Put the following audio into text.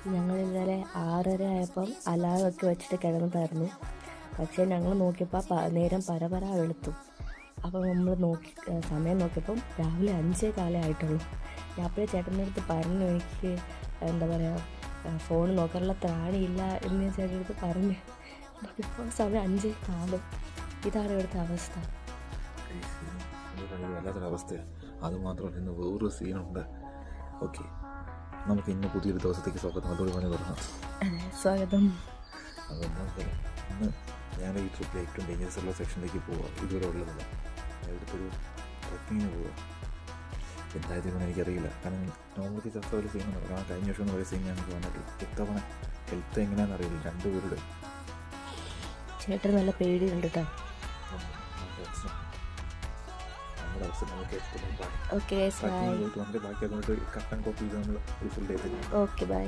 ഞങ്ങൾ ഇന്നലെ 6:30 ആയപ്പം അലാറമൊക്കെ വെച്ചിട്ട് കിടന്നതായിരുന്നു. പക്ഷേ ഞങ്ങൾ നോക്കിയപ്പോൾ നേരം പരപര വെളുത്തു. അപ്പം നമ്മൾ സമയം നോക്കിയപ്പം രാവിലെ 5:15 ആയിട്ടുള്ളൂ. ഞാൻ അപ്പോഴേ ചേട്ടൻ്റെ അടുത്ത് പറഞ്ഞു, എനിക്ക് എന്താ പറയുക ഫോൺ നോക്കാനുള്ള ത്രാണിയില്ല എന്ന് ഞാൻ ചേട്ടൻ്റെ അടുത്ത് പറഞ്ഞു. ഇപ്പോൾ സമയം 5:04. ഇതാണ് ഇവിടുത്തെ അവസ്ഥ. വല്ലാത്തൊരവസ്ഥയാണ്. അതുമാത്രമല്ല ഇന്ന് വേറൊരു സീനുണ്ട്. ഓക്കെ, നമുക്ക് ഇന്ന് പുതിയൊരു ദിവസത്തേക്ക് സ്വാഗതം. അതോടെ പറഞ്ഞ് തുടങ്ങാം. സ്വാഗതം. അപ്പോൾ ഇന്ന് ഞാൻ ഈ ട്രിപ്പിൽ ഏറ്റവും ഡേഞ്ചറസ് ഉള്ള സെക്ഷനിലേക്ക് പോവുക. ഇതുവരെ ഉള്ളതല്ല, ഇവിടുത്തെ ഒരു ട്രക്കിങ്ങിന് പോവുക. എന്തായതെന്ന് എനിക്കറിയില്ല. കാരണം നോർമലി ചത്ത ഒരു സീനാണ്. കാരണം കഴിഞ്ഞ വർഷം ഒരു സീൻ ഞങ്ങൾക്ക് വന്നിട്ട് ഇത്തവണ ഹെൽത്ത് എങ്ങനെയാണെന്ന് അറിയില്ല രണ്ടുപേരുടെ. ചേട്ടൻ നല്ല പേടിയുണ്ട് കേട്ടോ. നമ്മുടെ അവസ്ഥ നമുക്ക് ഓക്കെ, ബൈ. ബാക്കി അതുകൊണ്ട് കട്ടൻ കോപ്പി നമ്മൾ ഫുൾ ഡേ. Okay, by.